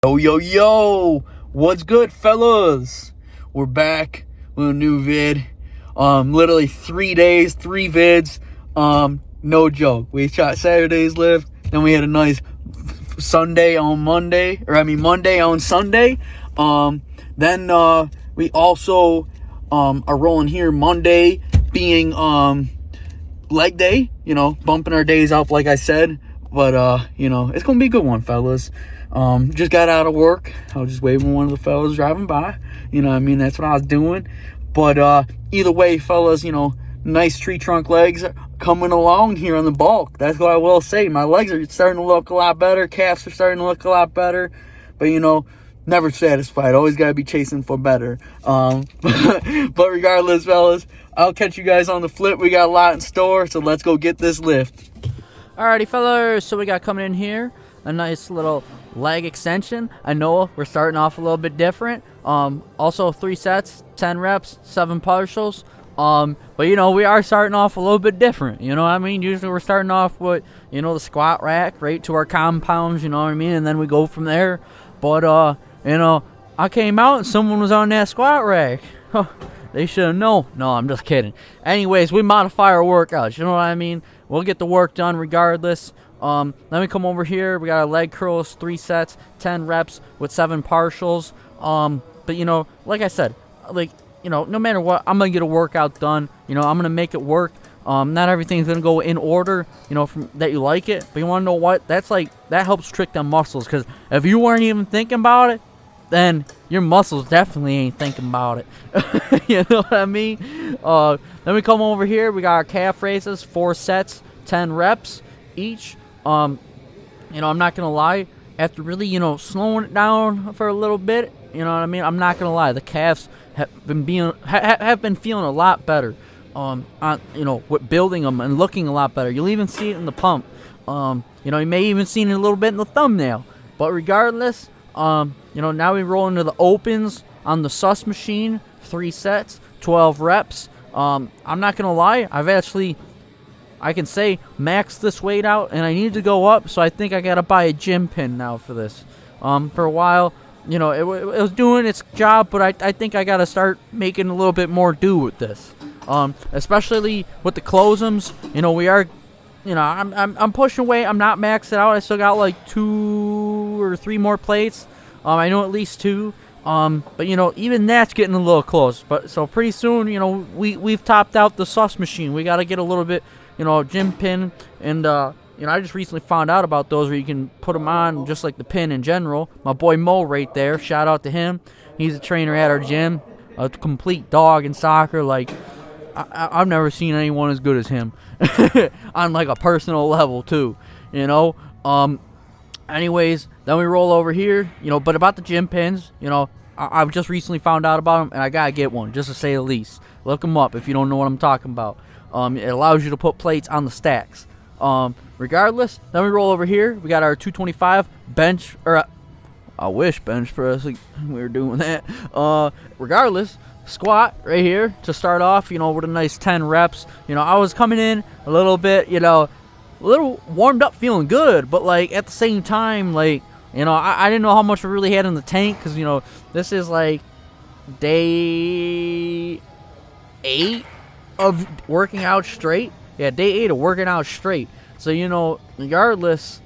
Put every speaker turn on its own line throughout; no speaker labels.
Yo, yo, yo! What's good, fellas? We're back with a new vid. Literally 3 days, 3 vids. No joke. We shot Saturday's lift, then we had a nice Monday on Sunday. Then we also are rolling here Monday being leg day, bumping our days up like I said. But it's gonna be a good one, fellas. Just got out of work. I was just waving one of the fellas driving by. That's what I was doing. But either way, fellas, nice tree trunk legs coming along here on the bulk. That's what I will say. My legs are starting to look a lot better. Calves are starting to look a lot better. But never satisfied. Always gotta be chasing for better. But regardless, fellas, I'll catch you guys on the flip. We got a lot in store, so let's go get this lift.
Alrighty, fellas, so we got coming in here a nice little leg extension. I know we're starting off a little bit different. Also 3 sets, 10 reps, 7 partials. But we are starting off a little bit different. Usually we're starting off with, the squat rack right to our compounds, and then we go from there. But, I came out and someone was on that squat rack. They should have known. No, I'm just kidding. Anyways, we modify our workouts, you know what I mean? We'll get the work done regardless. Then we come over here. We got our leg curls, 3 sets, 10 reps with 7 partials. But like I said, no matter what, I'm gonna get a workout done. I'm gonna make it work. Not everything's gonna go in order, from that you like it. But you wanna know what? That helps trick them muscles. Cause if you weren't even thinking about it, then your muscles definitely ain't thinking about it. You know what I mean? Then we come over here. We got our calf raises, 4 sets, 10 reps each. I'm not gonna lie. After really, slowing it down for a little bit, you know what I mean? I'm not gonna lie. The calves have been feeling a lot better. With building them and looking a lot better. You'll even see it in the pump. You may even see it a little bit in the thumbnail. But regardless, now we roll into the opens on the sus machine, 3 sets, 12 reps. I'm not gonna lie. I can say max this weight out, and I need to go up, so I think I gotta buy a gym pin now for this. For a while, it was doing its job, but I think I gotta start making a little bit more do with this. Especially with the closums, we are, I'm pushing weight. I'm not maxed out. I still got like 2 or 3 more plates. I know at least 2. But even that's getting a little close. But so pretty soon, we've topped out the sus machine. We gotta get a little bit. Gym pin, and I just recently found out about those where you can put them on just like the pin in general. My boy Mo right there, shout out to him. He's a trainer at our gym, a complete dog in soccer. Like I've never seen anyone as good as him on like a personal level too. Anyways, then we roll over here. But about the gym pins, I've just recently found out about them, and I gotta get one just to say the least. Look them up if you don't know what I'm talking about. It allows you to put plates on the stacks. Regardless, then we roll over here. We got our 225 bench, or I wish bench press. We were doing that. Regardless, squat right here to start off. With a nice 10 reps. I was coming in a little bit, a little warmed up, feeling good, but like at the same time, I didn't know how much I really had in the tank because this is like day 8 of working out straight. Yeah, day 8 of working out straight. So, regardless,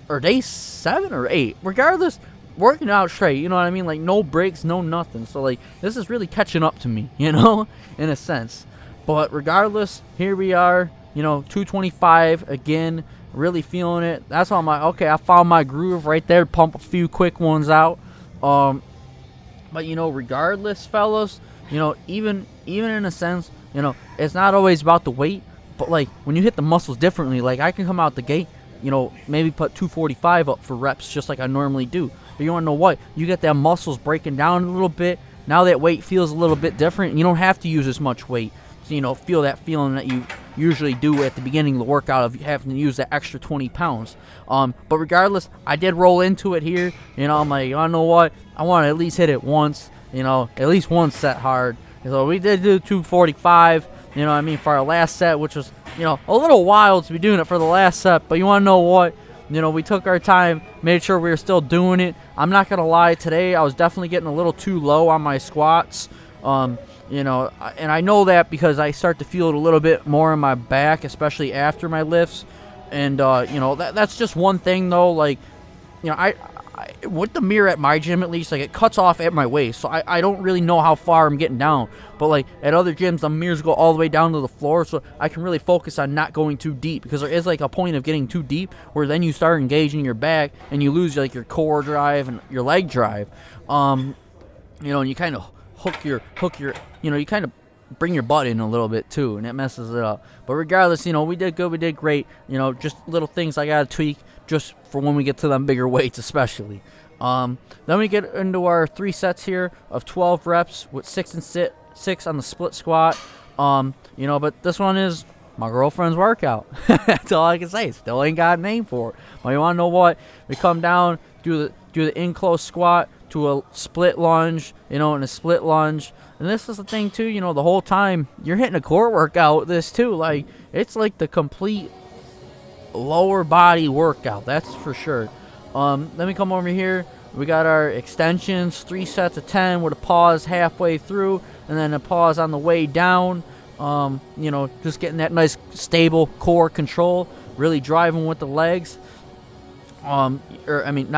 or day 7 or 8, regardless, working out straight, you know what I mean? Like, no breaks, no nothing. So, like, this is really catching up to me, in a sense. But regardless, here we are, 225 again, really feeling it. That's why I'm like, okay, I found my groove right there, pump a few quick ones out. But, regardless, fellas, even in a sense, it's not always about the weight, but like when you hit the muscles differently, like I can come out the gate, maybe put 245 up for reps just like I normally do. But you want to know what? You get that muscles breaking down a little bit. Now that weight feels a little bit different. You don't have to use as much weight. So, feel that feeling that you usually do at the beginning of the workout of having to use that extra 20 pounds. But regardless, I did roll into it here. I'm like, I know what? I want to at least hit it once, at least one set hard. So we did do 245, for our last set, which was, a little wild to be doing it for the last set. But you want to know what? we took our time, made sure we were still doing it. I'm not going to lie, today I was definitely getting a little too low on my squats. And I know that because I start to feel it a little bit more in my back, especially after my lifts. And, that's just one thing, though. Like, I with the mirror at my gym, at least, like, it cuts off at my waist, so I don't really know how far I'm getting down. But like at other gyms, the mirrors go all the way down to the floor, so I can really focus on not going too deep, because there is like a point of getting too deep where then you start engaging your back and you lose like your core drive and your leg drive. And you kind of hook your you kind of bring your butt in a little bit too, and it messes it up. But regardless, we did good, we did great. Just little things I gotta tweak just for when we get to them bigger weights, especially. Then we get into our 3 sets here of 12 reps with 6 and 6 on the split squat. But this one is my girlfriend's workout. That's all I can say. Still ain't got a name for it. But you want to know what? We come down, do the in-close squat to a split lunge, and a split lunge. And this is the thing too, the whole time you're hitting a core workout with this too. Like, it's like the complete lower body workout, that's for sure. Then we come over here, we got our extensions, 3 sets of 10 with a pause halfway through and then a pause on the way down. Just getting that nice stable core control, really driving with the legs. Not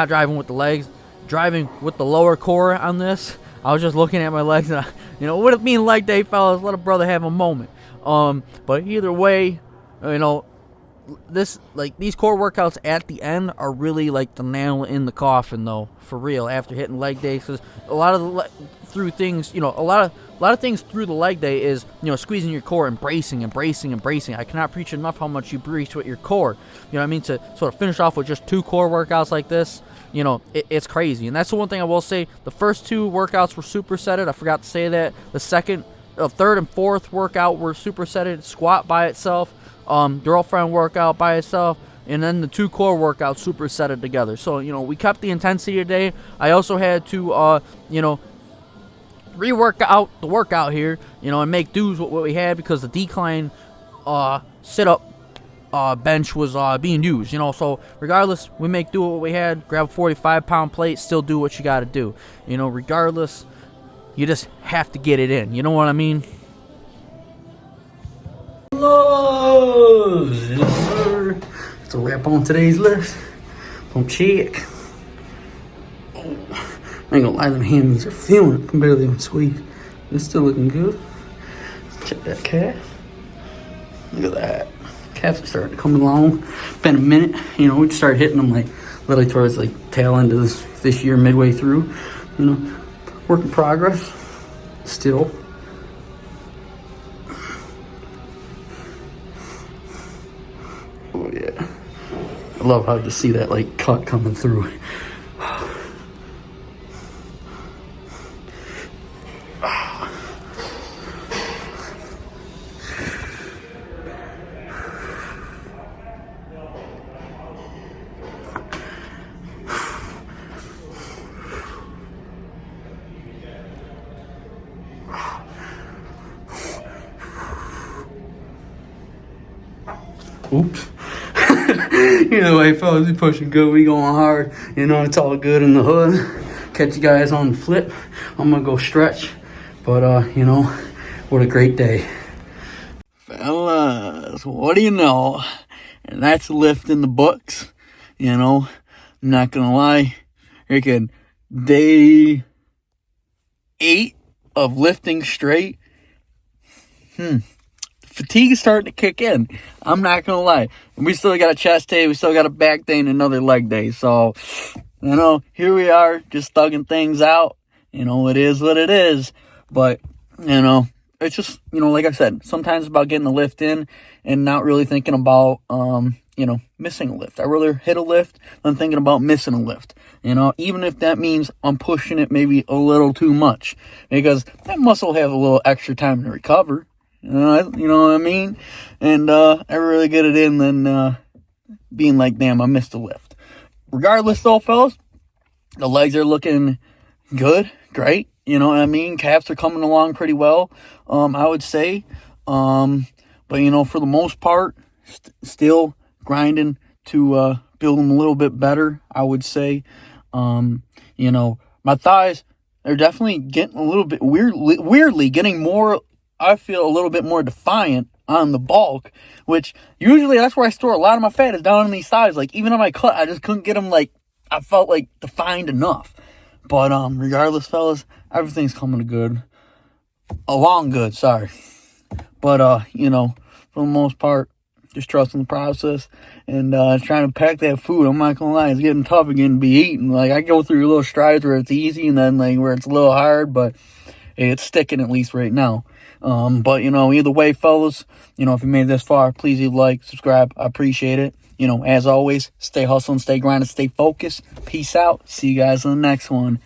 driving with the legs, driving with the lower core on this. I was just looking at my legs and what it mean leg day, fellas, let a brother have a moment. But either way, these core workouts at the end are really like the nail in the coffin, though, for real, after hitting leg day, because a lot of a lot of things through the leg day is squeezing your core and bracing. I cannot preach enough how much you brace with your core. To sort of finish off with just 2 core workouts like this, it's crazy. And that's the one thing I will say. The first 2 workouts were supersetted. I forgot to say that. The third and fourth workout were supersetted. Squat by itself, girlfriend workout by itself, and then the 2 core workouts supersetted together. So we kept the intensity today. I also had to rework out the workout here, and make do with what we had, because the decline sit-up bench was being used, so regardless, we make do with what we had. Grab a 45-pound plate, still do what you got to do, regardless. You just have to get it in, you know what I mean?
Yes, sir. It's a wrap on today's list. Don't check. I ain't gonna lie, them hammies are feeling it. I can barely even squeeze. It's still looking good. Check that calf. Look at that. Calves are starting to come along. Been a minute. We just started hitting them like literally towards like tail end of this year, midway through. Work in progress. Still. Oh yeah. I love how to see that like cut coming through. Oops. Either way, fellas, we pushing good. We going hard. It's all good in the hood. Catch you guys on the flip. I'm gonna go stretch. But what a great day. Fellas, what do you know? And that's a lift in the books. I'm not gonna lie. Freaking day 8 of lifting straight. Fatigue is starting to kick in. I'm not gonna lie. We still got a chest day, we still got a back day, and another leg day. So, here we are, just thugging things out. It is what it is. But, it's just, like I said, sometimes it's about getting the lift in and not really thinking about, missing a lift. I rather hit a lift than thinking about missing a lift. Even if that means I'm pushing it maybe a little too much, because that muscle have a little extra time to recover. You know what I mean? And I really get it in than being like, damn, I missed a lift. Regardless though, fellas, the legs are looking good, great. You know what I mean? Calves are coming along pretty well, I would say. But, for the most part, still grinding to build them a little bit better, I would say. My thighs, they're definitely getting a little bit weirdly getting more, I feel a little bit more defiant on the bulk, which usually that's where I store a lot of my fat, is down on these thighs. Like, even on my cut, I just couldn't get them, like, I felt like defined enough. But regardless, fellas, everything's coming good. Along good, sorry. But, for the most part, just trusting the process and trying to pack that food. I'm not gonna lie, it's getting tough again to be eating. Like, I go through little strides where it's easy and then, like, where it's a little hard, but hey, it's sticking at least right now. But, either way, fellas, if you made it this far, please leave a like, subscribe. I appreciate it. As always, stay hustling, stay grinding, stay focused. Peace out. See you guys in the next one.